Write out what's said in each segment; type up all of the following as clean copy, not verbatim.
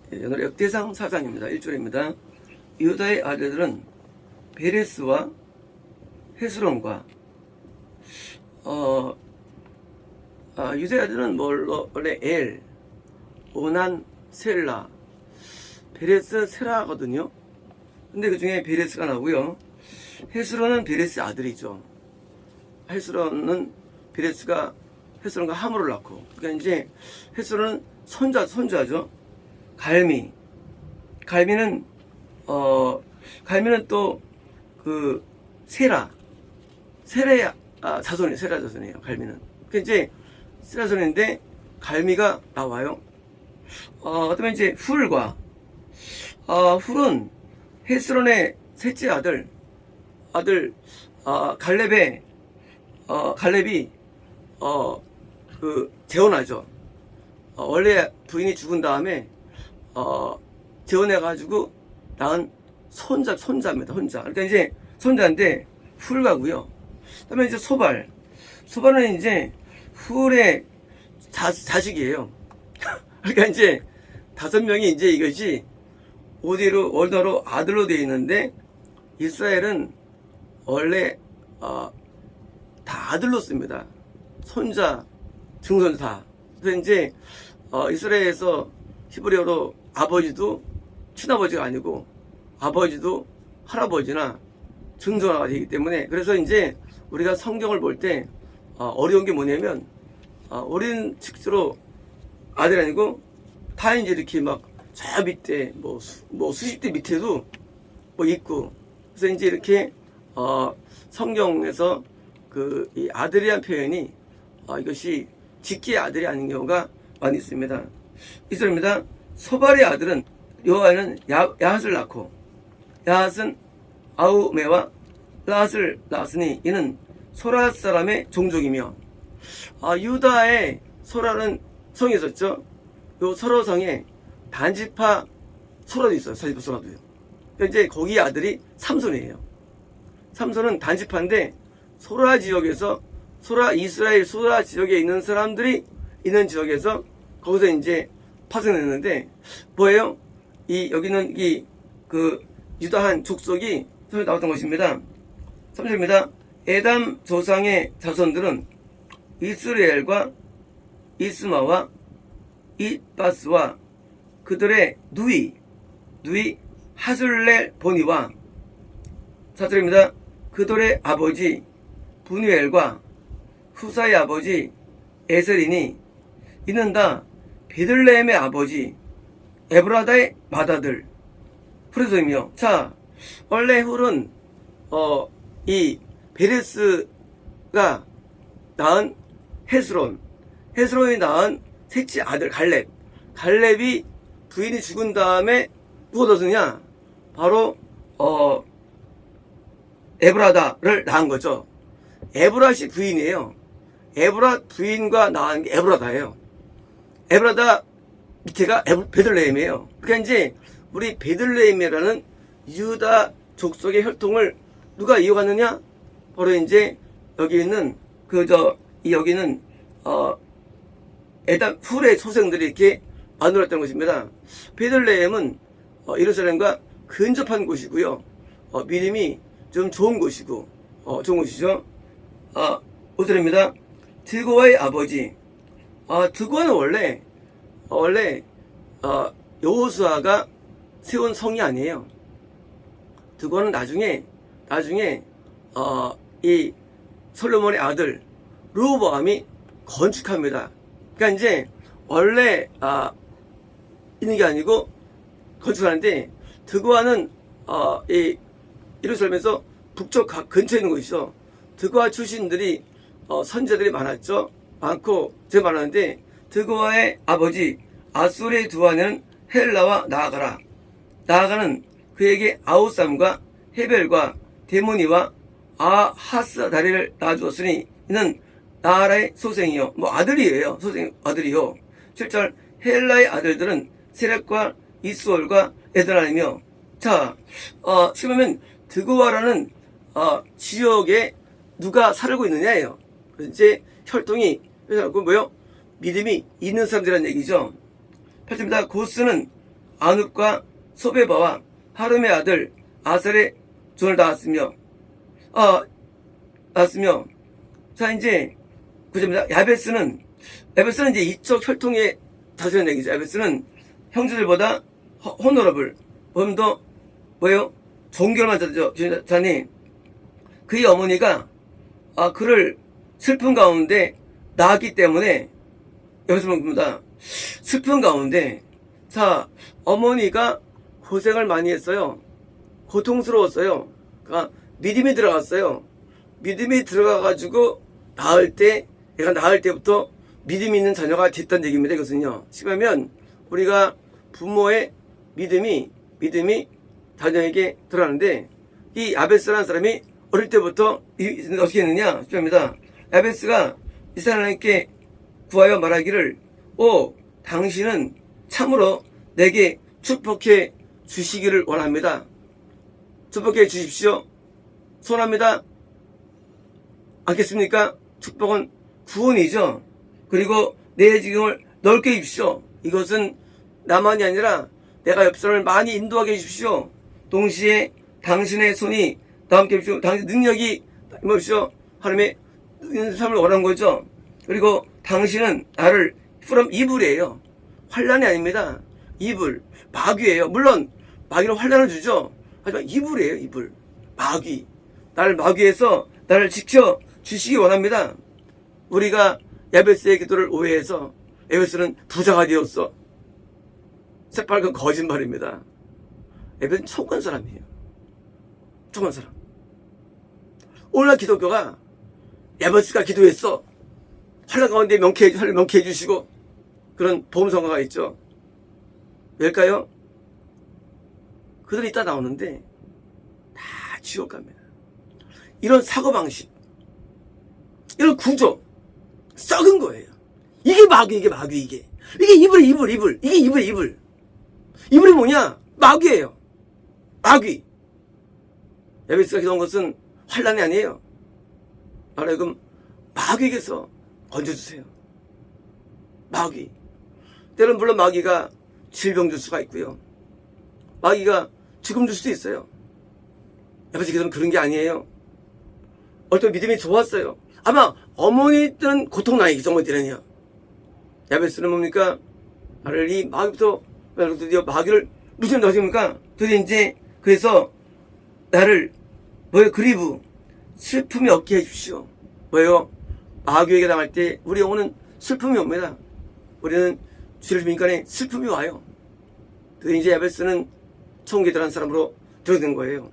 오늘 역대상 4장입니다. 1절입니다. 유다의 아들들은 베레스와 헤스론과 유다의 아들은 원래 엘, 오난, 셀라, 베레스, 세라거든요. 근데 그 중에 베레스가 나오고요. 헤스론은 베레스 아들이죠. 헤스론은 베레스가 헤스론과 하물을 낳고, 그러니까 이제 헤스론은 손자죠. 갈미는 또 그 세라의 자손이에요. 갈미는. 그 이제 세라 자손인데 갈미가 나와요. 그다음에 이제 훌은 헤스론의 셋째 아들 갈렙이 재혼하죠. 원래 부인이 죽은 다음에 재혼해가지고 낳은 손자입니다. 그러니까 이제 손자인데 훌가고요. 그다음에 이제 소발은 이제 훌의 자식이에요. 그러니까 이제 5명이 이제 이것이 원어로 아들로 되어 있는데 이스라엘은 원래 다 아들로 씁니다. 손자, 증손자 다. 그래서 이제 이스라엘에서 히브리어로 아버지도 친아버지가 아니고 아버지도 할아버지나 증손자가 되기 때문에, 그래서 이제 우리가 성경을 볼 때 어려운 게 뭐냐면 우리는 실제로 아들이 아니고 다 이제 이렇게 막 저 밑에 뭐 수십 대 밑에도 뭐 있고, 그래서 이제 이렇게 성경에서 이 아들이란 표현이 이것이 직계의 아들이 아닌 경우가 많이 있습니다. 이절입니다. 소발의 아들은 여호와는 야핫을 낳고 야핫은 아우메와 라핫을 낳았으니 이는 소라 사람의 종족이며, 유다의 소라는 성이 있었죠. 요 소라 성에 단지파 소라도 있어요. 단지파 소라도요. 이제 거기 아들이 삼손이에요. 삼손은 단지파인데 소라 지역에서 이스라엘 소라 지역에 있는 사람들이 있는 지역에서 거기서 이제 파생했는데 뭐예요? 여기는 유다 한 족속이 나왔던 것입니다. 3절입니다. 에담 조상의 자손들은 이스라엘과 이스마와 이바스와 그들의 누이 하술렐 보니와, 4절입니다. 그들의 아버지 분유엘과 후사의 아버지 에셀이니 이는 다 베들레헴의 아버지 에브라다의 맏아들 훌이며. 자, 원래 훌은 이 베레스가 낳은 헤스론이 낳은 셋째 아들 갈렙이 부인이 죽은 다음에 누가 얻었느냐? 바로 에브라다를 낳은 거죠. 에브라시 부인이에요. 에브라 부인과 낳은 게 에브라다예요. 에브라다 밑에가 베들레헴이에요. 그러니까 이제 우리 베들레헴이라는 유다 족속의 혈통을 누가 이어갔느냐? 바로 이제 여기 있는 여기는 훌의 소생들이 이렇게 만들었던 것입니다. 베들레헴은 예루살렘과 근접한 곳이고요. 믿음이 좀 좋은 곳이고 좋은 곳이죠. 5절입니다. 드고아의 아버지. 드고아는 원래 여호수아가 세운 성이 아니에요. 드고아는 나중에 이 솔로몬의 아들 르호보암이 건축합니다. 그러니까 이제 원래 있는 게 아니고 건축하는데, 드고아는 이 예루살렘에서 북쪽 근처에 있는 곳이죠. 드고아 출신들이 선제들이 많았죠. 제일 많았는데 드고아의 아버지 아수르의 두 아내는 헬라와 나아가는 그에게 아우삼과 헤벨과 데모니와 아하스다리를 낳아주었으니 이는 나아라의 소생이요, 아들이에요. 아들이요. 7절 헬라의 아들들은 세렉과 이스월과 에드라이며. 자, 지금 보면 드고아라는 지역에 누가 살고 있느냐예요. 이제 혈통이 뭐요? 믿음이 있는 사람들이라는 얘기죠. 8절입니다. 고스는 아눕과 소베바와 하름의 아들 아셀의 존을 낳았으며 자 이제 9절입니다. 야베스는 이제 이쪽 혈통의 다스리는 얘기죠. 야베스는 형제들보다 호노러블 더 뭐예요? 존경을 받았죠. 자니 그의 어머니가 그를 슬픈 가운데 낳았기 때문에 여기서 봅니다. 슬픈 가운데 자 어머니가 고생을 많이 했어요. 고통스러웠어요. 그러니까 믿음이 들어갔어요. 믿음이 들어가가지고 얘가 낳을 때부터 믿음이 있는 자녀가 됐다는 얘기입니다. 이것은요. 지금하면 우리가 부모의 믿음이 자녀에게 들어가는데 이 야베스라는 사람이 어릴 때부터 어떻게 했느냐 싶습니다. 야베스가 이스라엘에게 구하여 말하기를 당신은 참으로 내게 축복해 주시기를 원합니다. 축복해 주십시오. 소원합니다. 않겠습니까? 축복은 구원이죠. 그리고 내 지경을 넓게 해주십시오. 이것은 나만이 아니라 내가 옆 사람을 많이 인도하게 해주십시오. 동시에 당신의 손이 나 함께 해주십시오. 당신 능력이 임하십시오. 하나님의 삶을 원하는 거죠. 그리고 당신은 나를 from 이불이에요. 환란이 아닙니다. 이불, 마귀예요. 물론 마귀는 환란을 주죠. 하지만 이불이에요. 이불, 마귀. 나를 마귀에서 나를 지켜 주시기 원합니다. 우리가 야베스의 기도를 오해해서 야베스는 부자가 되었어. 새빨간 거짓말입니다. 야베스는 촉한 사람이에요. 촉한 사람. 오늘날 기독교가 야베스가 기도했어. 환란 가운데 명쾌해 주시고 그런 보험성가가 있죠. 왜일까요? 그들이 이따 나오는데 다 지옥 갑니다. 이런 사고방식, 이런 구조 썩은 거예요. 이게 마귀. 이게 이불. 이게 이불. 이불이 뭐냐? 마귀예요. 마귀. 야베스가 기도한 것은 환란이 아니에요. 하나님 마귀에게서 건져주세요. 마귀. 때로는 물론 마귀가 질병 줄 수가 있고요. 마귀가 죽음 줄 수도 있어요. 야베스 기도는 그런 게 아니에요. 어떤 믿음이 좋았어요. 아마 어머니들은 고통나요. 어머니들은요. 야베스는 뭡니까? 나를 이 마귀부터 드디어 마귀를 무시한다고 하십니까? 드디어 이제 그래서 나를 그리브 슬픔이 없게 해주십시오. 마귀에게 당할 때 우리 영혼은 슬픔이 옵니다. 우리는 주를 주니까 슬픔이 와요. 드디어 이제 야베스는 총기들한 사람으로 들어든 거예요.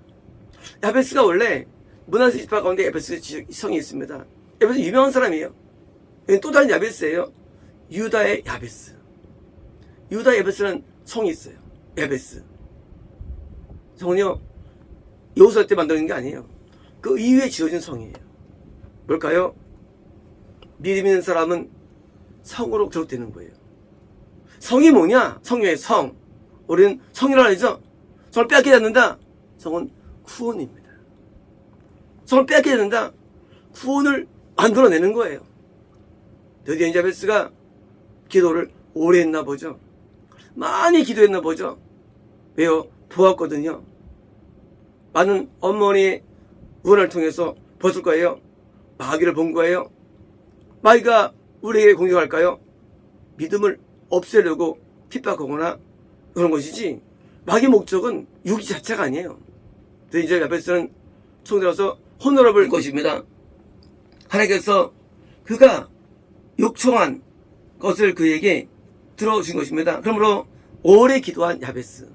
야베스가 원래 문하세 지파 가운데 야베스 성이 있습니다. 야베스 유명한 사람이에요. 또 다른 야베스예요. 유다의 야베스. 유다 야베스는 성이 있어요. 야베스. 성은요, 여호수아 때 만드는 게 아니에요. 그 이후에 지어진 성이에요. 뭘까요? 믿음 있는 사람은 성으로 기록되는 거예요. 성이 뭐냐? 성령의 성. 우리는 성이라고 하죠. 성을 빼앗기지 않는다. 성은 구원입니다. 성을 빼앗기지 않는다. 구원을 만들어내는 거예요. 드디어 야베스가 기도를 오래 했나 보죠. 많이 기도했나 보죠. 왜요? 보았거든요. 많은 어머니의 구원을 통해서 벗을 거예요. 마귀를 본 거예요. 마귀가 우리에게 공격할까요? 믿음을 없애려고 핍박하거나 그런 것이지 마귀의 목적은 유기 자체가 아니에요. 이제 야베스는 총들어서 호노러블 것입니다. 하나님께서 그가 요청한 것을 그에게 들어준 것입니다. 그러므로 오래 기도한 야베스,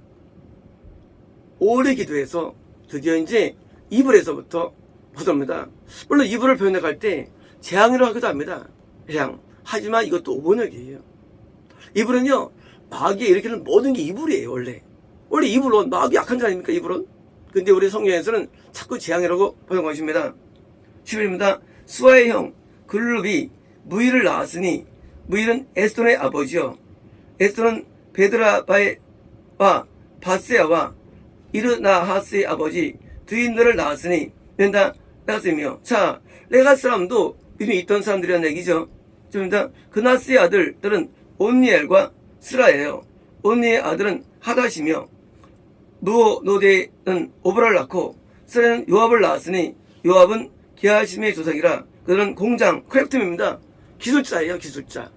오래 기도해서 드디어 이제 이불에서부터 벗어납니다. 물론 이불을 표현해 갈 때 재앙이라고 하기도 합니다. 재앙. 하지만 이것도 오번역이에요. 이불은요, 마귀에 일으키는 모든 게 이불이에요. 원래 이불은 마귀 약한 자 아닙니까? 이불은. 근데 우리 성경에서는 자꾸 재앙이라고 보는 것입니다. 10절입니다. 수아의 형 글룹이 무일을 낳았으니 무일은 에스톤의 아버지요. 에스톤은 베드라바와 바세아와 이르나하스의 아버지 두인들을 낳았으니 다 레가스이며. 자, 레가스 사람도 이미 있던 사람들이라는 얘기죠. 그 나스의 아들들은 온니엘과 스라예요. 온니의 아들은 하닷이며 노대는 오브라를 낳고 스라는 요압을 낳았으니 요압은 게하심의 조상이라. 그들은 공장 크래프트맨입니다. 기술자예요. 기술자.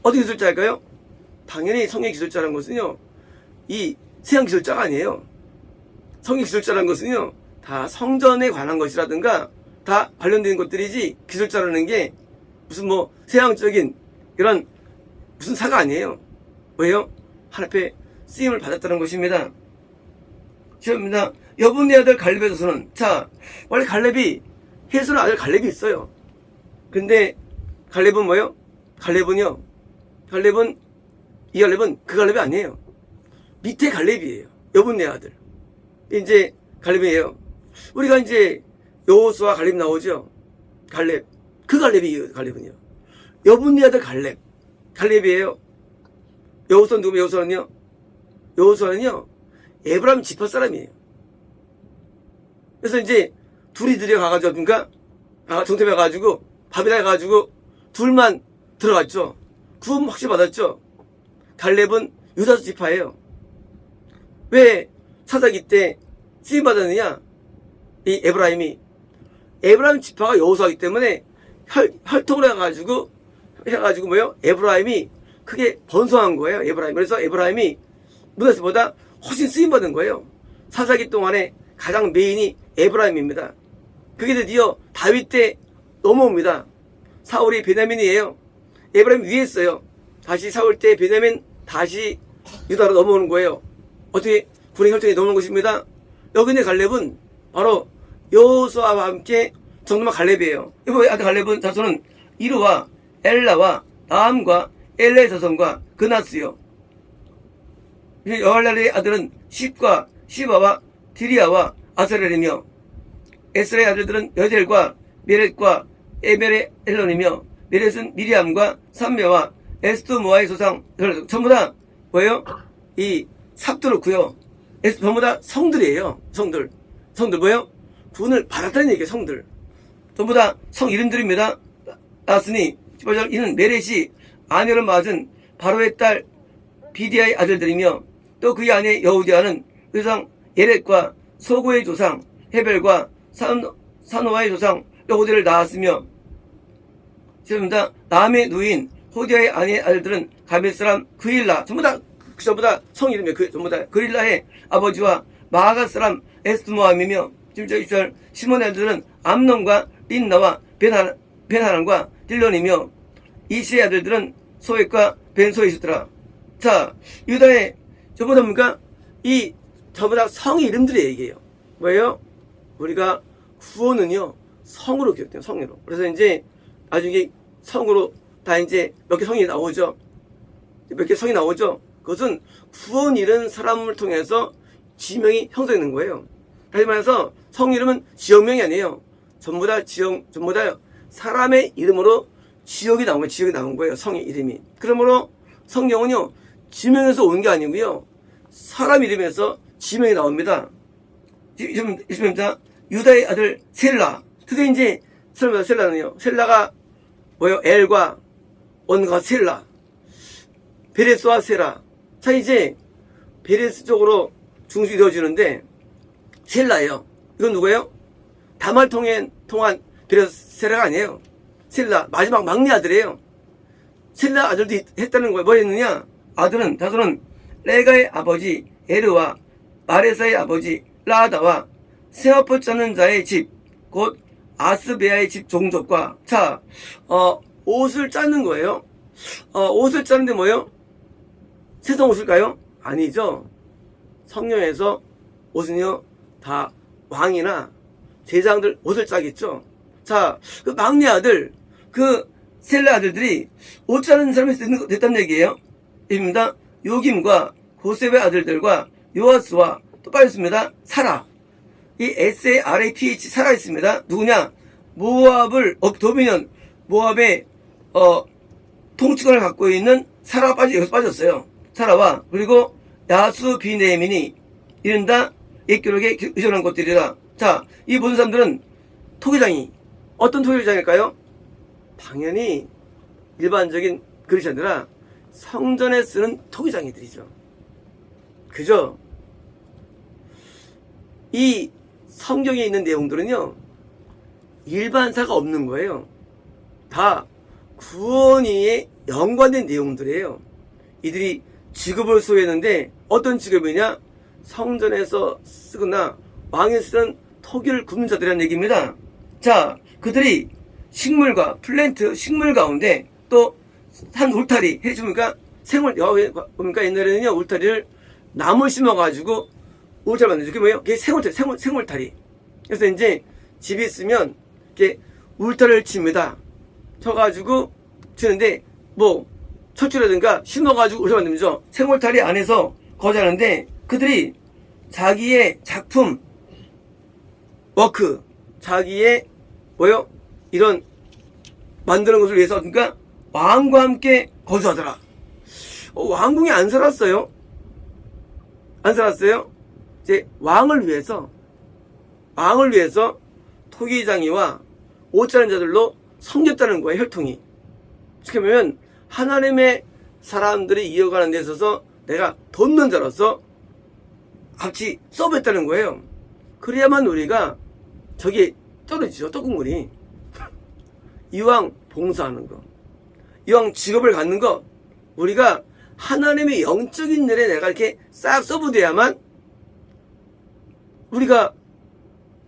어떻게 기술자일까요? 당연히 성의 기술자라는 것은요, 이 세상 기술자가 아니에요. 성의 기술자라는 것은요, 다 성전에 관한 것이라든가 다 관련된 것들이지, 기술자라는 게 무슨 뭐 세상적인 이런 무슨 사가 아니에요. 왜요? 하나님 앞에 쓰임을 받았다는 것입니다. 시험입니다. 여분의 아들 갈렙의 조선은, 자, 원래 갈렙이, 헬손의 아들 갈렙이 있어요. 근데 갈렙은 뭐예요? 갈렙은 이 갈렙은 그 갈렙이 아니에요. 밑에 갈렙이에요. 여분의 아들. 이제 갈렙이에요. 우리가 이제 여호수아 갈렙 나오죠. 갈렙. 그 갈렙이 갈렙은요. 여분의 아들 갈렙이에요. 여호수아는 누구예요? 여호수아는요, 에브라임 지파 사람이에요. 그래서 이제 둘이 들여가가지고, 그러니까 정탐해 가가지고 밥이나 해가지고 둘만 들어갔죠. 구원 확실히 받았죠. 갈렙은 유다 지파예요. 왜 사사기 때 쓰임 받았느냐? 이 에브라임 지파가 여호수아이기 때문에 혈통을 해가지고 뭐요? 에브라임이 크게 번성한 거예요. 에브라임. 그래서 에브라임이 문하세보다 훨씬 쓰임 받은 거예요. 사사기 동안에 가장 메인이 에브라임입니다. 그게 드디어 다윗 때 넘어옵니다. 사울이 베냐민이에요. 에브라임 위에 있어요. 다시 사울 때 베냐민 다시 유다로 넘어오는 거예요. 어떻게 군의 혈통이 넘어오는 것입니다. 여기 있는 갈렙은 바로 여호수아와 함께 정말 갈렙이에요. 이거 아들 갈렙은 자손은 이르와 엘라와 나함과 엘라의 자손과 그나스요. 여할랄의 아들은 십과 시바와 디리아와 아사렐이며, 에스라의 아들들은 여델과 메렛과 에벨의 엘론이며, 메렛은 미리암과 삼메와 에스토모아의 조상, 전부 다 뭐예요? 이 삽도 넣고요. 전부 다 성들이에요. 성들 뭐예요? 구원을 받았다는 얘기예요. 성들 전부 다 성 이름들입니다. 나스니 18절, 이는 메렛이 아내를 맞은 바로의 딸 비디아의 아들들이며, 또 그의 아내 여우디아는 의상 예렛과 소고의 조상 헤벨과 사노아의 조상 여호디를 낳았으며, 죄송합니다. 남의 누인 호디아의 아내의 아들들은 가벳 사람 그일라, 전부 다 성 이름이에요. 전부 다 그릴라의 아버지와 마아가 사람 에스트모함이며, 20절 시몬의 아들들은 암논과 린나와 벤하란과 딜론이며, 이시의 아들들은 소액과 벤소이스더라. 자, 유다의 전부 다 뭡니까? 이 전부 다 성의 이름들의 얘기예요. 뭐예요? 우리가 구원은요, 성으로 기억돼요. 성으로. 그래서 이제 나중에 성으로 다 이제 몇 개 성이 나오죠. 몇 개 성이 나오죠. 그것은 구원 잃은 사람을 통해서 지명이 형성되는 거예요. 다시 말해서 성 이름은 지역명이 아니에요. 전부 다 사람의 이름으로 지역이 나온 거예요. 성의 이름이. 그러므로 성경은요, 지명에서 온 게 아니고요, 사람 이름에서 지명이 나옵니다. 있습니다. 유다의 아들 셀라. 그게 이제 셀라는요, 셀라가 뭐예요? 엘과 온과 셀라. 베레스와 세라. 자, 이제 베레스 쪽으로 중심이 되어지는데 셀라예요. 이건 누구예요? 다말 통한 베레스 세라가 아니에요. 셀라, 마지막 막내 아들이에요. 셀라 아들도 했다는 거예요. 뭐 했느냐? 자손은 레가의 아버지 에르와 마레사의 아버지 라다와 세아포 짜는 자의 집, 곧 아스베아의 집 종족과, 자, 옷을 짜는 거예요. 옷을 짜는데 뭐예요? 세상 옷일까요? 아니죠. 성령에서 옷은요, 다 왕이나 제장들 옷을 짜겠죠. 자, 그 막내 아들, 그 셀라 아들들이 옷 짜는 사람이 됐다는 얘기예요. 입니다. 요김과 고셉의 아들들과 요아스와 또 빠졌습니다. 사라. 이 SARAPH 사라 있습니다. 누구냐? 모압을 도미년, 모압의 통치권을 갖고 있는 사라가 여기서 빠졌어요. 사라와, 그리고 야수 비네민이 이른다 옛교록에 의존한 것들이라. 자, 이 모든 사람들은 토기장이 어떤 토기장일까요? 당연히 일반적인 그릇이 아니라 성전에 쓰는 토기장이들이죠. 그죠? 이 성경에 있는 내용들은요, 일반사가 없는 거예요. 다 구원에 연관된 내용들이에요. 이들이 직업을 소유했는데 어떤 직업이냐? 성전에서 쓰거나 왕이 쓰던 토기를 굽는 자들이라는 얘기입니다. 자, 그들이 식물과 플랜트, 식물 가운데 또 한 울타리 해줍니까? 뭡니까? 옛날에는요, 울타리를 나무 심어가지고 울타리 만들죠. 그게 뭐예요? 그게 생울타리. 그래서 이제 집이 있으면 이렇게 울타리를 칩니다. 쳐가지고 치는데 뭐 철쭉이라든가 심어가지고 울타리 만들죠. 생울타리 안에서 거주하는데 그들이 자기의 작품, 워크, 자기의 뭐요? 이런 만드는 것을 위해서 그러니까 왕과 함께 거주하더라. 왕궁에 안 살았어요. 안 살았어요. 이제 왕을 위해서 토기장이와 옷자른 자들로 섬겼다는 거예요. 혈통이. 어떻게 보면 하나님의 사람들이 이어가는 데 있어서 내가 돕는 자로서 같이 서브했다는 거예요. 그래야만 우리가 저기 떨어지죠. 떡국물이. 이왕 봉사하는 거, 이왕 직업을 갖는 거, 우리가 하나님의 영적인 일에 내가 이렇게 싹 서브돼야만 우리가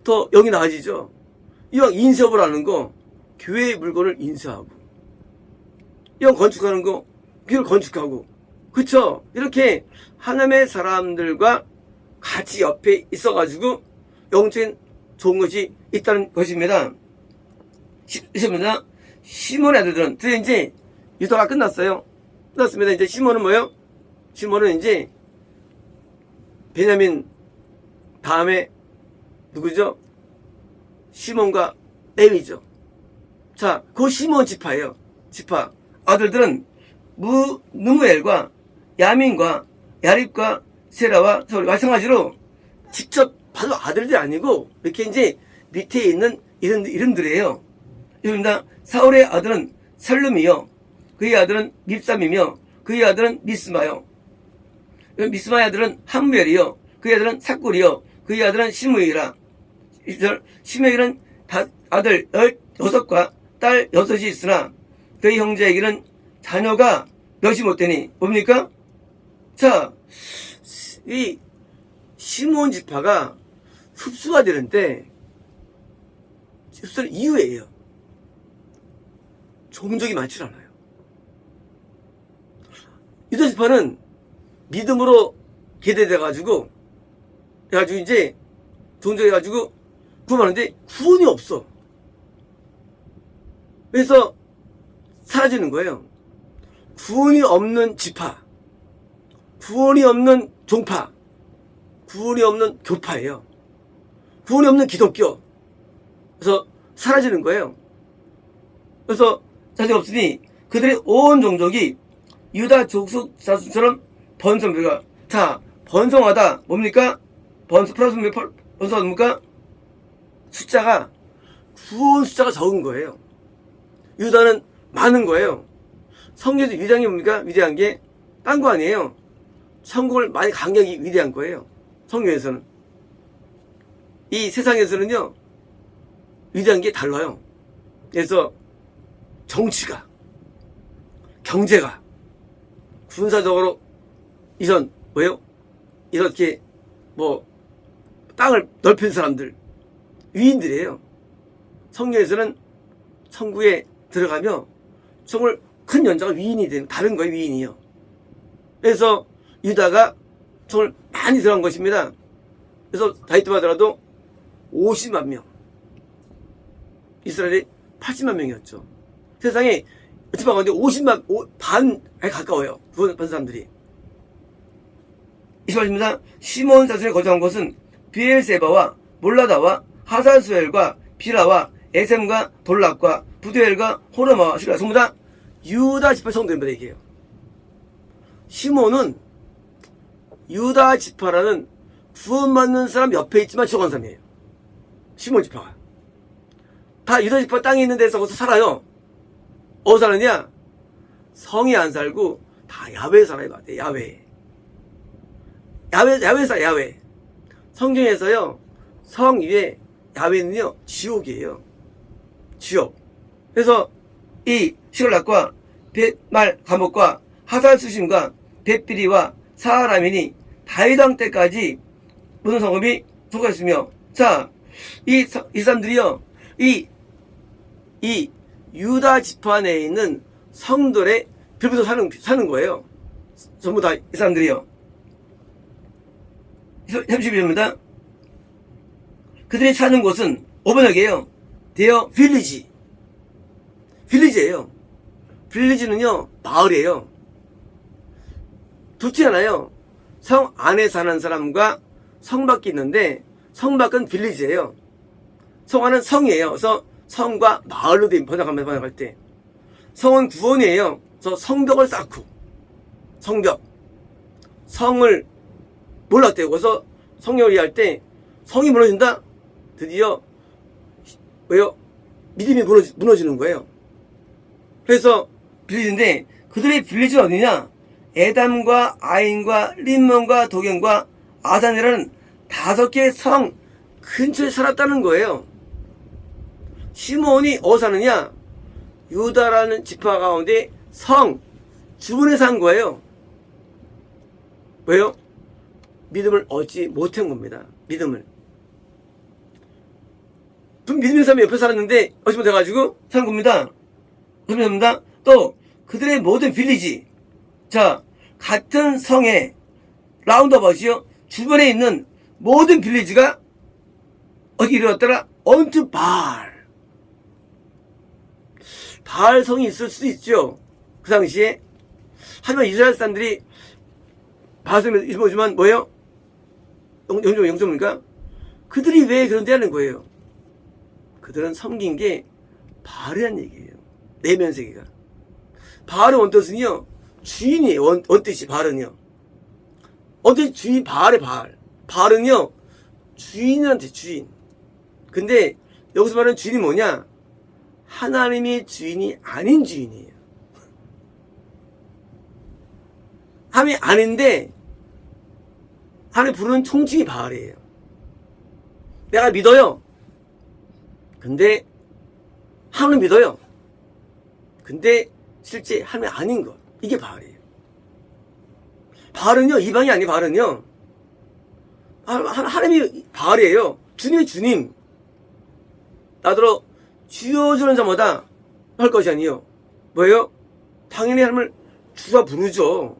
더 영이 나아지죠. 이왕 인쇄업을 하는 거, 교회의 물건을 인쇄하고, 이왕 건축하는 거, 교회를 건축하고, 그쵸? 이렇게 하나님의 사람들과 같이 옆에 있어가지고 영적인 좋은 것이 있다는 것입니다. 시몬의 아들들은 드디어 이제 유다가 끝났어요. 끝났습니다. 이제 시몬은 뭐예요? 시몬은 이제 베냐민 다음에 누구죠? 시몬과 레위죠. 자, 그 시몬 지파예요. 지파. 아들들은 느무엘과 야민과 야립과 세라와 서울이 마찬가지로 직접 바로 아들들이 아니고 이렇게 이제 밑에 있는 이름들이에요. 이릅니다. 사울의 아들은 살룸이요. 그의 아들은 밉삼이며 그의 아들은 미스마요. 미스마의 아들은 함멜이요. 그의 아들은 삭굴이요. 그의 아들은 시므이라. 시므이는 아들 16과 딸 6이 있으나 그의 형제에게는 자녀가 몇이 못 되니 뭡니까? 자, 이 시몬 지파가 흡수가 되는데 흡수는 이유예요. 종족이 많지 않아요. 유다 지파는 믿음으로 계대돼가지고 이제 종족해가지고 구원하는데 구원이 없어. 그래서 사라지는 거예요. 구원이 없는 지파, 구원이 없는 종파, 구원이 없는 교파예요. 구원이 없는 기독교. 그래서 사라지는 거예요. 그래서 자세가 없으니 그들의 온 종족이 유다 족속 자손처럼 번성되가. 자, 번성하다 뭡니까? 플러스 번성하다 뭡니까? 숫자가 구원 숫자가 적은 거예요. 유다는 많은 거예요. 성경에서 위대한 게 뭡니까? 위대한 게 딴 거 아니에요. 천국을 많이 강력히 위대한 거예요. 성경에서는. 이 세상에서는요, 위대한 게 달라요. 그래서 정치가, 경제가, 군사적으로 이렇게 땅을 넓힌 사람들, 위인들이에요. 성경에서는 천국에 들어가며 정말 큰 연자가 위인이 되는, 다른 거예요, 위인이요. 그래서 유다가 정말 많이 들어간 것입니다. 그래서 다윗만 하더라도 50만 명. 이스라엘이 80만 명이었죠. 세상에 지파 가운데 50만, 반에 가까워요. 구원 받은 사람들이. 28입니다. 시몬 자손에 거주한 곳은 비엘세바와 몰라다와 하산수엘과 비라와 에셈과 돌락과 부두엘과 호르마와 시라. 전부 다 유다 지파 성도입니다. 이게요. 시몬은 유다 지파라는 구원받는 사람 옆에 있지만 죽어간 사람이에요. 시몬 지파가. 다 유다 지파 땅에 있는 데서 거기서 살아요. 어디서 사느냐? 성에 안 살고 다 야외에 살아요. 야외에. 야외사 야외. 성경에서요, 성 위에 야외는요, 지옥이에요. 지옥. 그래서 이 시골락과 벳말 감옥과 하살 수심과 벳비리와 사하라민이 다윗왕 때까지 모든 성읍이 속하였으며, 자, 이 사람들이요, 이 유다 지파 내에 있는 성들의 빌부터 사는 거예요. 전부 다 이 사람들이요. 31절입니다. 그들이 사는 곳은 오번역이에요. 대여 빌리지. 빌리지예요. 빌리지는요, 마을이에요. 좋지 않아요. 성 안에 사는 사람과 성 밖에 있는데, 성 밖은 빌리지예요. 성 안은 성이에요. 그래서 성과 마을로 번역할 때. 성은 구원이에요. 그래서 성벽을 쌓고, 성벽. 성을 몰랐대요. 그래서 성경을 이해할 때, 성이 무너진다? 드디어, 왜요? 믿음이 무너지는 거예요. 그래서 빌리지인데, 그들의 빌리지는 어디냐? 에담과 아인과 림몬과 도경과 아산이라는 5개의 성 근처에 살았다는 거예요. 시므온이 어디서 사느냐? 유다라는 지파 가운데 성 주변에 산 거예요. 왜요? 믿음을 얻지 못한 겁니다. 믿음을. 믿음의 사람이 옆에 살았는데 얻지 못해가지고 사는 겁니다. 그렇습니다. 또 그들의 모든 빌리지, 자, 같은 성에 라운드어바웃이요, 주변에 있는 모든 빌리지가 어디 이르렀더라? 언투 바알 성이 있을 수도 있죠, 그 당시에. 하지만 이스라엘 사람들이 바알성을 있지만 뭐예요? 영점입니까? 그들이 왜 그런데 하는 거예요? 그들은 섬긴 게 바알이라는 얘기예요. 내면세계가. 바알의 원뜻은요, 주인이에요. 원뜻이 바알은요. 원뜻이 주인, 바알의 바알. 바알은요, 주인한테 주인. 근데 여기서 말하는 주인이 뭐냐? 하나님이 주인이 아닌 주인이에요. 하나님이 아닌데 하나님 부르는 총칭이 바알이에요. 내가 믿어요. 근데 하나님 믿어요. 근데 실제 하나님이 아닌 것. 이게 바알이에요. 바알은요, 이방이 아니에요. 바알은요, 하나님이 바알이에요. 주님의 주님. 나더러 지어주는 자마다 할 것이 아니에요. 뭐예요? 당연히 하나님을 주라 부르죠.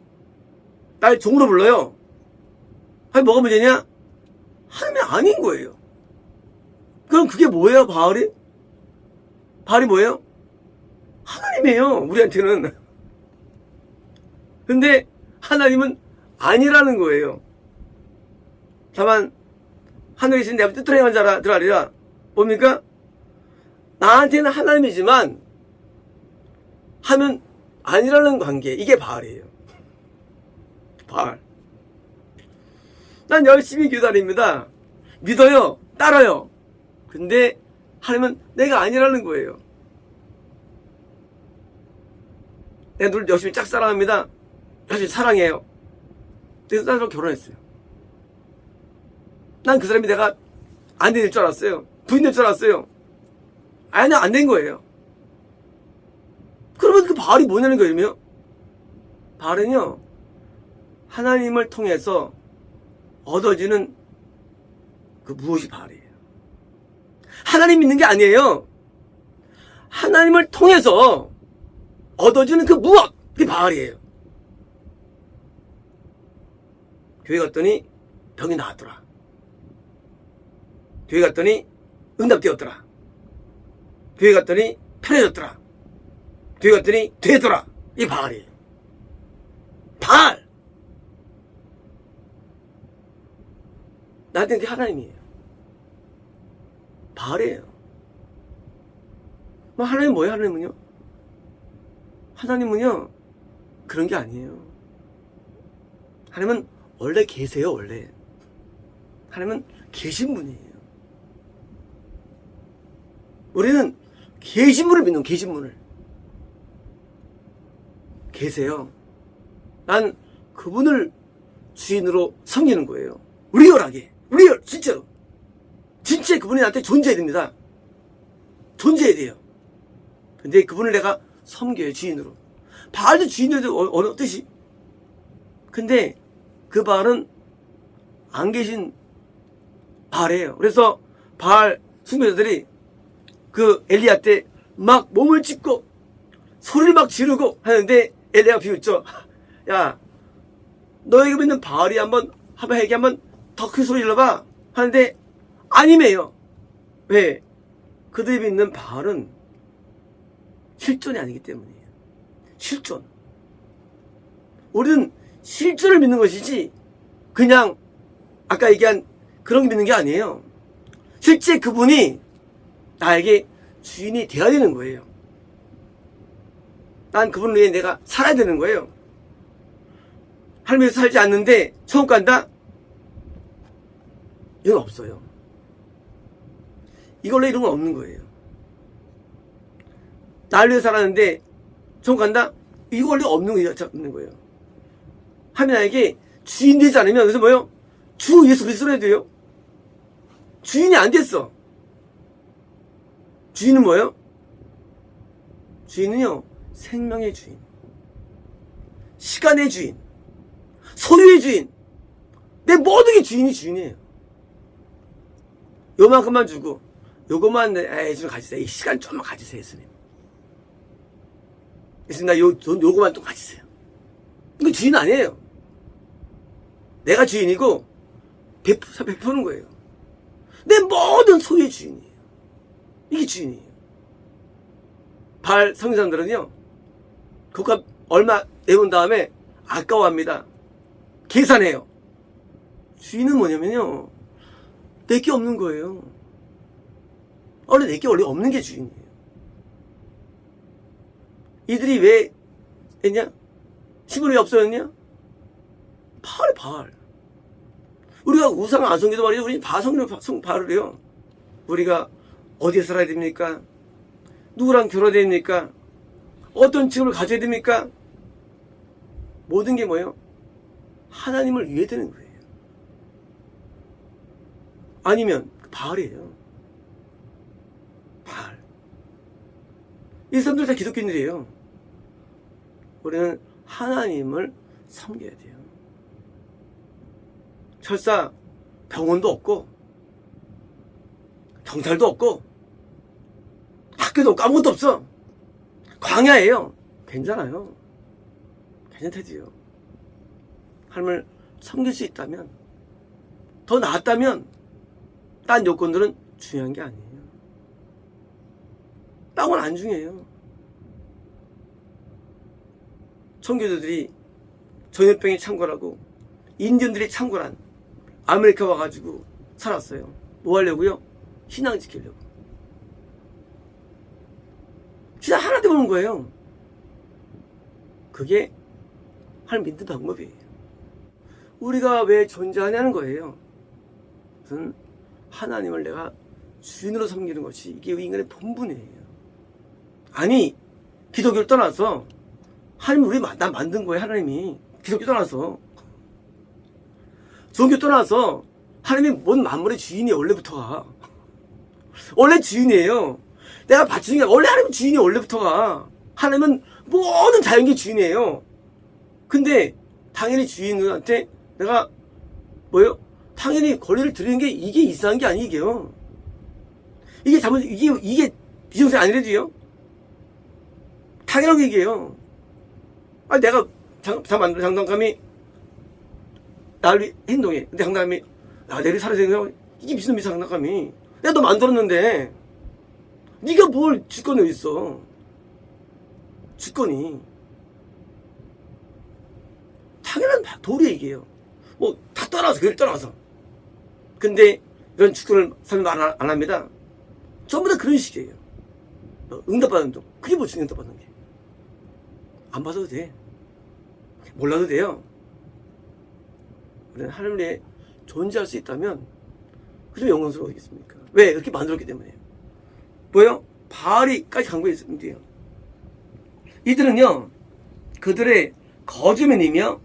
날 종으로 불러요. 아니, 뭐가 문제냐? 하나님이 아닌 거예요. 그럼 그게 뭐예요, 바알이? 바알이 뭐예요? 하나님이에요, 우리한테는. 근데 하나님은 아니라는 거예요. 다만 하늘에 계신 내 아버지 뜻대로 행한 자라 들으리라. 뭡니까? 나한테는 하나님이지만 하면 아니라는 관계. 이게 바알이에요. 바알. 난 열심히 교단입니다. 믿어요. 따라요. 근데 하나님은 내가 아니라는 거예요. 내가 늘 열심히 짝사랑합니다. 열심히 사랑해요. 그래서 딴 사람 결혼했어요. 난 그 사람이 내가 안 될 줄 알았어요. 부인 될 줄 알았어요. 아니, 안 된 거예요. 그러면 그 바알이 뭐냐는 거예요. 바알은요, 하나님을 통해서 얻어지는 그 무엇이 바알이에요. 하나님 믿는 게 아니에요. 하나님을 통해서 얻어지는 그 무엇, 그게 바알이에요. 교회 갔더니 병이 나았더라. 교회 갔더니 응답되었더라. 교회 갔더니 편해졌더라. 교회 갔더니 되더라. 이 바알이에요. 바알. 나한테는 그게 하나님이에요. 바알이에요. 뭐 하나님 뭐예요? 하나님은요? 하나님은요, 그런 게 아니에요. 하나님은 원래 계세요, 원래. 하나님은 계신 분이에요. 우리는 계신 분을 믿는, 계신 분을. 계세요. 난 그분을 주인으로 섬기는 거예요. 리얼하게. 리얼, 진짜로. 진짜 그분이 나한테 존재해야 됩니다. 존재해야 돼요. 근데 그분을 내가 섬겨요, 주인으로. 바알도 주인으로 어느 뜻이? 근데 그 바알은 안 계신 바알이에요. 그래서 바알 숭배자들이 그 엘리야 때 막 몸을 찢고 소리를 막 지르고 하는데 엘리야가 비웃죠. 야, 너희가 믿는 바알이 한번 얘기 한번 더 큰 소리 질러봐 하는데 아니매요. 왜? 그들이 믿는 바알은 실존이 아니기 때문이에요. 실존. 우리는 실존을 믿는 것이지 그냥 아까 얘기한 그런 게 믿는 게 아니에요. 실제 그분이 나에게 주인이 되어야 되는 거예요. 난 그분을 위해 내가 살아야 되는 거예요. 하나님에서 살지 않는데 천국 간다? 이건 없어요. 이걸로 이런 건 없는 거예요. 나를 위해 살았는데 천국 간다? 이걸로 없는 거예요. 하나님 나에게 주인 되지 않으면 그래서 뭐요? 주 예수 그리스도로 해야 돼요. 주인이 안 됐어. 주인은 뭐예요? 주인은요, 생명의 주인, 시간의 주인, 소유의 주인, 내 모든 게 주인이에요. 요만큼만 주고, 요것만, 좀 가지세요. 이 시간 좀만 가지세요, 예수님. 예수님, 나 요거만 좀 가지세요. 이거 주인 아니에요. 내가 주인이고, 베푸는 거예요. 내 모든 소유의 주인이에요. 이게 주인이에요. 바알 성사람들은요, 그값 얼마 내본 다음에 아까워합니다. 계산해요. 주인은 뭐냐면요, 내게 없는 거예요. 원래 내게 원래 없는 게 주인이에요. 이들이 왜 했냐? 신분이 왜 없어졌냐? 바알. 우리가 우상을 안 섬기도 말이죠. 우리 바알을 해요. 우리가 어디에 살아야 됩니까? 누구랑 결혼해야 됩니까? 어떤 직업을 가져야 됩니까? 모든 게 뭐예요? 하나님을 위해 되는 거예요. 아니면 바알이에요. 바알. 이 사람들 다 기독교인들이에요. 우리는 하나님을 섬겨야 돼요. 설사 병원도 없고 경찰도 없고 학교도 없고 아무것도 없어. 광야예요. 괜찮아요. 괜찮대지요. 하나님을 섬길 수 있다면, 더 나았다면 딴 요건들은 중요한 게 아니에요. 딴 건 안 중요해요. 청교도들이 전염병에 창궐하고 인디언들이 창궐한 아메리카 와가지고 살았어요. 뭐 하려고요? 신앙 지키려고. 진짜 하나 되는 거예요. 그게 하나님 믿는 방법이에요. 우리가 왜 존재하냐는 거예요. 그것은 하나님을 내가 주인으로 섬기는 것이 이게 인간의 본분이에요. 아니, 기독교를 떠나서 하나님 나 만든 거예요. 하나님이 기독교 떠나서 종교 떠나서 하나님이 뭔 만물의 주인이 원래부터가 원래 주인이에요. 내가 바치는 게 원래 하나님 주인이 원래부터가 하나님은 모든 자연계 주인이에요. 근데 당연히 주인한테 내가 뭐요? 당연히 권리를 드리는 게 이게 이상한 게 아니게요. 이게 잘못 이게 비정상 아니래도요. 당연한 얘기예요. 아 내가 장담감이 나를 행동해. 근데 장담감이 내를 살아야 되는 이게 무슨 미사 장담감이 내가 너 만들었는데 네가 뭘 주권이 어디 있어? 주권이 당연한 도리 얘기예요. 뭐 다 떠나서 교회를 떠나서. 근데 이런 주권을 설명 안 합니다. 전부 다 그런 식이에요. 응답받는 동. 그게 뭐 중요한 응답받는 게. 안 받아도 돼. 몰라도 돼요. 우리는 하나님 내에 존재할 수 있다면 그좀 영광스러워지겠습니까? 왜? 그렇게 만들었기 때문에. 뭐요? 바알이까지 강구했는데요. 이들은요, 그들의 거짓면이며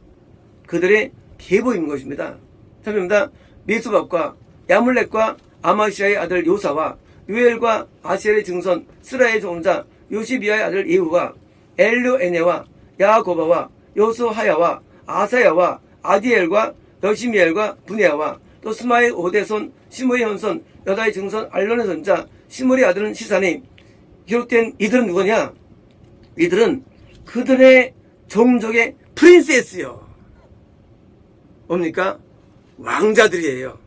그들의 계보인 것입니다. 참입니다. 메소밥과 야물렉과 아마시아의 아들 요사와 요엘과 아셀의 증손 스라의 종자 요시비아의 아들 예후와 엘료에네와 야고바와 요소하야와 아사야와 아디엘과 여시미엘과 분야와 또 스마의 오대손 시므의 현손 여다의 증손 알론의 손자 시므의 아들은 시산이 기록된 이들은 누구냐? 이들은 그들의 종족의 프린세스요. 뭡니까? 왕자들이에요.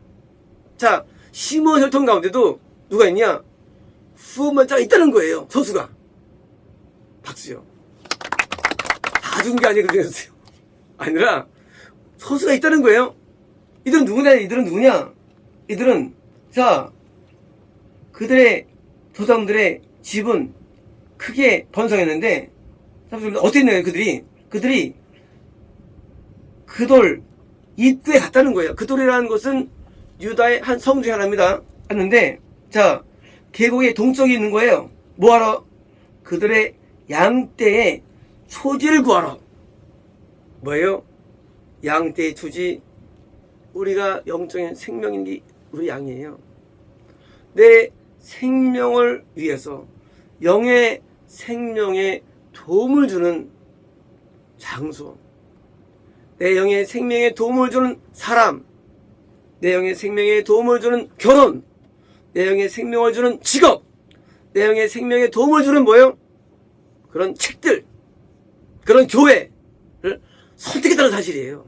자, 시므 혈통 가운데도 누가 있냐? 후원자가 있다는 거예요. 소수가. 박수요. 다 준 게 아니고 그랬어요. 아니라 소수가 있다는 거예요. 이들은 누구냐? 이들은 자, 그들의 조상들의 집은 크게 번성했는데 어떻게 했나요? 그들이 그 돌 입구에 갔다는 거예요. 그 돌이라는 것은 유다의 한 성 중에 하나입니다. 했는데 자, 계곡의 동쪽에 있는 거예요. 뭐하러? 그들의 양떼의 초지를 구하러. 뭐예요? 양떼의 초지. 우리가 영적인 생명인 게 우리 양이에요. 내 생명을 위해서 영의 생명에 도움을 주는 장소, 내 영의 생명에 도움을 주는 사람, 내 영의 생명에 도움을 주는 결혼, 내 영의 생명을 주는 직업, 내 영의 생명에 도움을 주는 뭐예요? 그런 책들, 그런 교회를 선택했다는 사실이에요.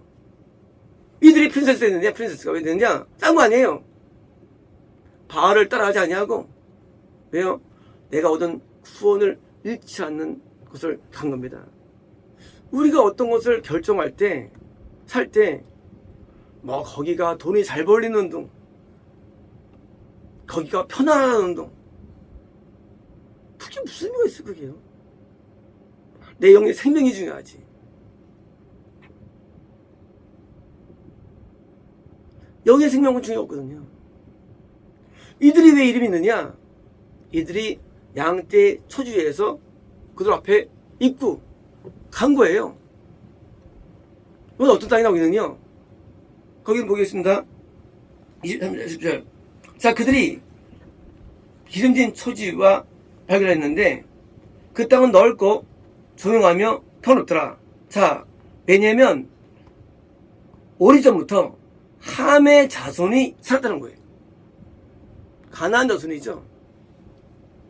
이들이 프린세스가 됐느냐? 프린세스가 왜 됐느냐? 딴 거 아니에요. 바알을 따라하지 아니하고 왜요? 내가 얻은 구원을 잃지 않는 것을 간 겁니다. 우리가 어떤 것을 결정할 때, 살 때, 뭐 거기가 돈이 잘 벌리는 운동, 거기가 편안한 운동, 그게 무슨 의미가 있어? 그게요? 내 영의 생명이 중요하지. 영의 생명은 중요하거든요. 이들이 왜 이름이 있느냐? 이들이 양떼 초주에서 그들 앞에 입구 간 거예요. 오늘 어떤 땅이 나오겠느냐? 거기는 보겠습니다. 23절, 10절. 자, 그들이 기름진 초지와 발견했는데 그 땅은 넓고 조용하며 평화롭더라. 자, 왜냐면 오래전부터 함의 자손이 살았다는 거예요. 가나안 자손이죠.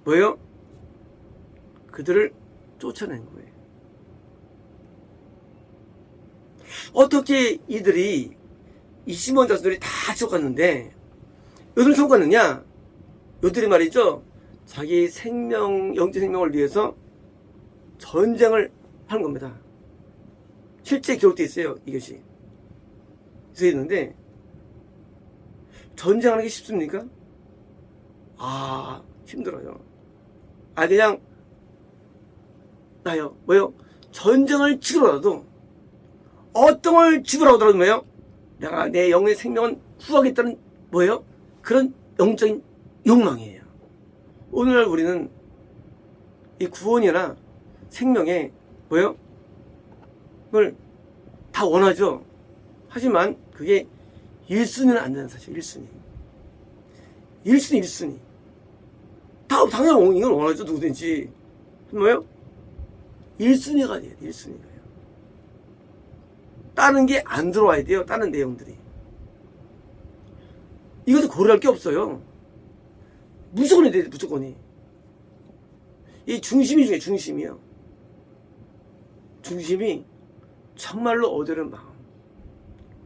뭐예요? 그들을 쫓아낸 거예요. 어떻게 이들이 이 시몬 자손들이 다 지옥갔는데 요들은 천국 갔느냐? 요들이 말이죠, 자기 생명, 영적 생명을 위해서 전쟁을 하는 겁니다. 실제 기록되어 있어요, 이것이. 그래서 있는데 전쟁하는 게 쉽습니까? 힘들어요. 그냥 나요. 뭐요? 전쟁을 치르더라도 어떤 걸 치르라고 하더라도 뭐예요? 내가 내 영의 생명은 후하겠다는 뭐예요? 그런 영적인 욕망이에요. 오늘날 우리는 이 구원이나 생명에 뭐예요? 그걸 다 원하죠. 하지만 그게 1순위는 안 되는 사실. 1순위. 다 당연히 이걸 원하죠. 누구든지. 뭐예요? 1순위가 돼요. 1순위가요. 다른 게 안 들어와야 돼요. 다른 내용들이. 이것도 고려할 게 없어요. 무조건이 돼요. 무조건이. 이 중심이 중요해요. 중심이요. 중심이 정말로 얻으는 마음.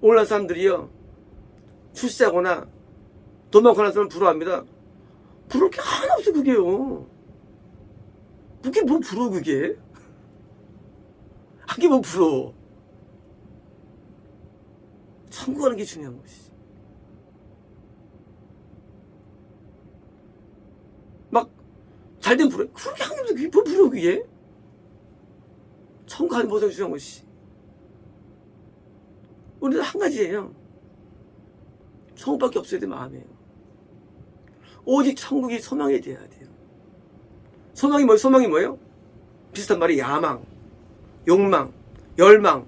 오늘날 사람들이요, 출세하거나 돈 많고 하는 사람은 부러워합니다. 부러울 게 하나 없어. 그게요. 그게 뭐 부러워. 그게 그게 뭐 부러워. 천국 가는 게 중요한 것이지. 막 잘된 부러워. 그렇게 하는 게 그게 뭐 부러워. 그게 천국 가는 것이 중요한 것이지. 우리는 한 가지예요. 천국밖에 없어야 돼. 마음이에요. 오직 천국이 소망이 돼야 돼요. 소망이 뭐예요? 소망이 뭐예요? 비슷한 말이 야망, 욕망, 열망.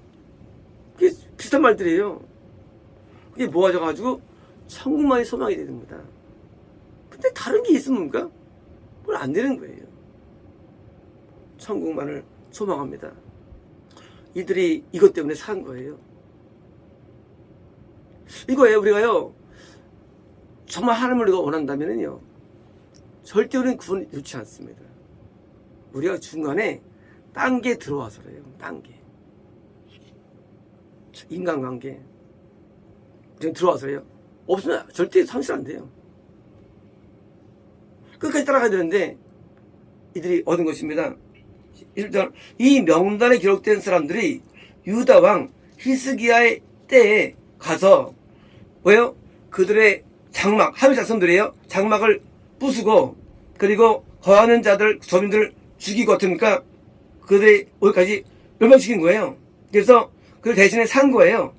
그게 비슷한 말들이에요. 그게 모아져가지고 천국만이 소망이 되는 거다. 근데 다른 게 있습니까? 그건 안 되는 거예요. 천국만을 소망합니다. 이들이 이것 때문에 산 거예요. 이거예요. 우리가요, 정말 하나님을 우리가 원한다면요, 절대 우리는 구원 놓지 않습니다. 우리가 중간에 딴 게 들어와서래요. 딴 게. 인간관계. 들어와서요. 없으면 절대 상실 안 돼요. 끝까지 따라가야 되는데, 이들이 얻은 것입니다. 이 명단에 기록된 사람들이 유다 왕 히스기야의 때에 가서, 왜요? 그들의 장막, 하위 자손들이에요. 장막을 부수고, 그리고 거하는 자들, 저민들을 죽이고 어떻습니까? 그들의 오기까지 멸망시킨 거예요. 그래서 그들 대신에 산 거예요.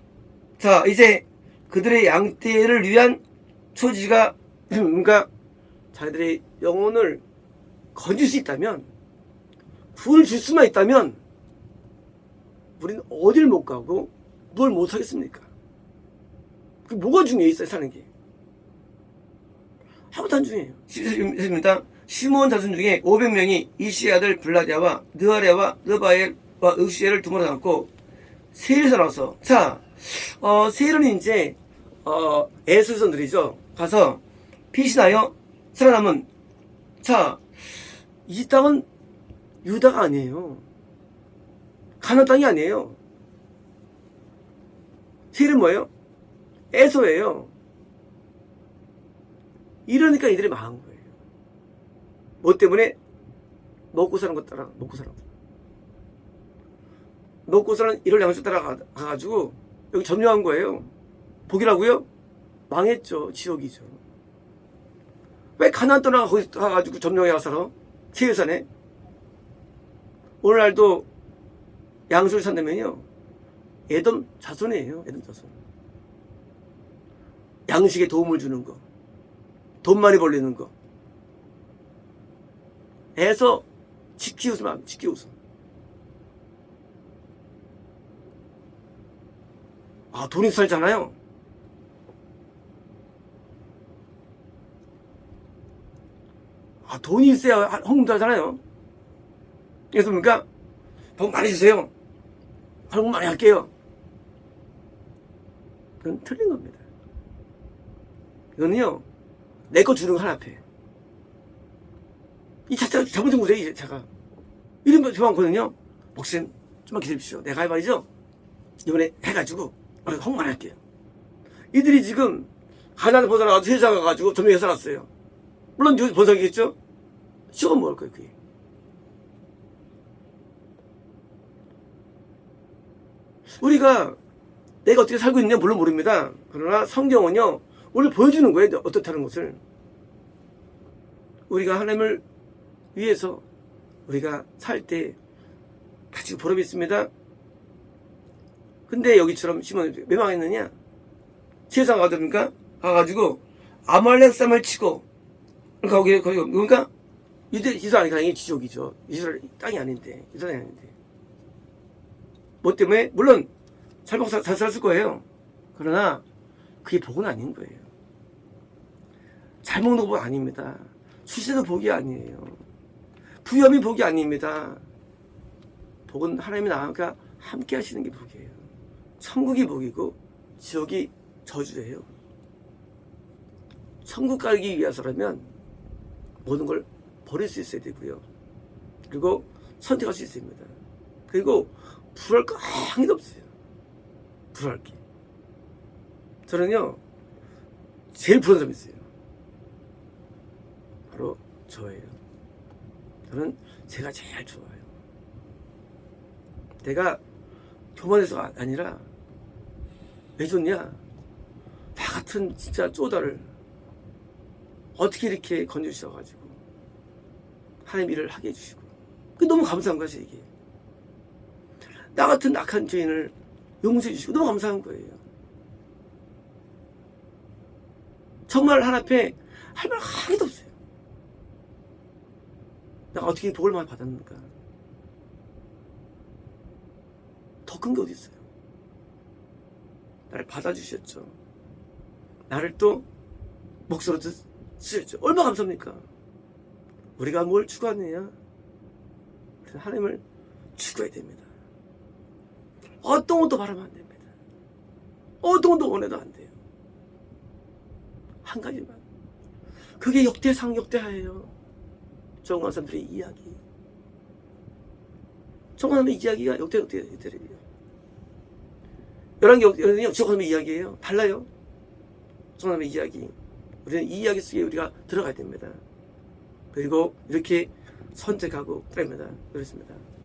자, 이제 그들의 양떼를 위한 초지가, 그러니까 자기들의 영혼을 건질 수 있다면, 구원을 줄 수만 있다면, 우리는 어딜 못 가고 뭘 못 하겠습니까? 그 뭐가 중요해 있어요, 사는 게. 아무것도 안 중요해요. 있습니다. 시므온 자손 중에 500명이 이시의 아들 블라디아와 느아레와 느바엘과 읍시엘을 두모로 담고 세일에서 나와서, 자, 세일은 이제 에서 자손들이죠. 가서 피신하여 살아남은, 자, 이 땅은 유다가 아니에요. 가나안 땅이 아니에요. 세일은 뭐예요? 에서예요. 이러니까 이들이 망한 거예요. 뭐 때문에? 먹고 사는 것 따라, 먹고 사는 것. 먹고 사는 이를 양식 따라가가지고 여기 점령한 거예요. 복이라고요? 망했죠. 지옥이죠. 왜 가나안 떠나가 거기 가가지고 점령해 살아? 세일산에. 오늘날도 양수를 산다면요, 에돔 자손이에요. 에돔 자손. 양식에 도움을 주는 거, 돈 많이 벌리는 거, 해서 지키 웃음, 지키 웃음. 아, 돈이 살잖아요. 아, 돈이 있어야 헌금 하잖아요. 그래서 뭡니까? 돈 많이 주세요. 헌금 많이 할게요. 그건 틀린 겁니다. 이거는요, 내 거 주는 거 하나 앞에. 이 차가 잘못된 거세요, 이 차가. 이런 거 좋아하거든요. 목사님, 좀만 기다리십시오. 내가 말이죠, 이번에 해가지고, 헌금만 할게요. 이들이 지금, 가나안 벗어나가지고 세상 가가지고 점령해 살았어요. 물론 번성이겠죠? 씹어 먹을 거예요, 그게. 우리가 내가 어떻게 살고 있느냐 물론 모릅니다. 그러나 성경은요, 오늘 보여주는 거예요. 어떻다는 것을. 우리가 하나님을 위해서 우리가 살 때 같이 보람이 있습니다. 근데 여기처럼 시몬이 왜 망했느냐? 세상 가더니까 가가지고 아말렉 쌈을 치고, 그러니까 거기 그러니까 이스라엘 아니까 당연히 지옥이죠. 이스라엘 땅이 아닌데, 이스라엘이 아닌데. 뭐 때문에? 물론 잘 살았을 거예요. 그러나 그게 복은 아닌 거예요. 잘 먹는 거 복 아닙니다. 수세도 복이 아니에요. 부염이 복이 아닙니다. 복은 하나님이 나와 함께 하시는 게 복이에요. 천국이 복이고 지옥이 저주예요. 천국 가기 위해서라면 모든 걸 버릴 수 있어야 되고요. 그리고 선택할 수 있습니다. 그리고 불할 거 아무도 없어요. 불할 게. 저는요, 제일 부러운 사람이 있어요. 바로 저예요. 저는 제가 제일 좋아요. 내가 교만해서가 아니라 왜 좋냐? 나 같은 진짜 쪼다를 어떻게 이렇게 건져주셔가지고 하나님 일을 하게 해주시고, 그게 너무 감사한 것이 이게. 나 같은 악한 죄인을 용서해 주시고 너무 감사한 거예요. 정말 하나 앞에 할 말 하나도 없어요. 내가 어떻게 복을 많이 받았는가? 더 큰 게 어디 있어요? 나를 받아주셨죠. 나를 또 목소로 쓰였죠. 얼마나 감사합니까? 우리가 뭘 추구하느냐? 하나님을 추구해야 됩니다. 어떤 것도 바라면 안 됩니다. 어떤 것도 원해도 안 돼요. 한 가지만. 그게 역대하예요. 정한 사람들의 이야기. 정한 사람의 이야기가 역대래요. 열왕기는요, 정한 사람의 이야기예요. 달라요. 정한 사람의 이야기. 우리는 이 이야기 속에 우리가 들어가야 됩니다. 그리고 이렇게 선택하고 그럽니다. 그렇습니다.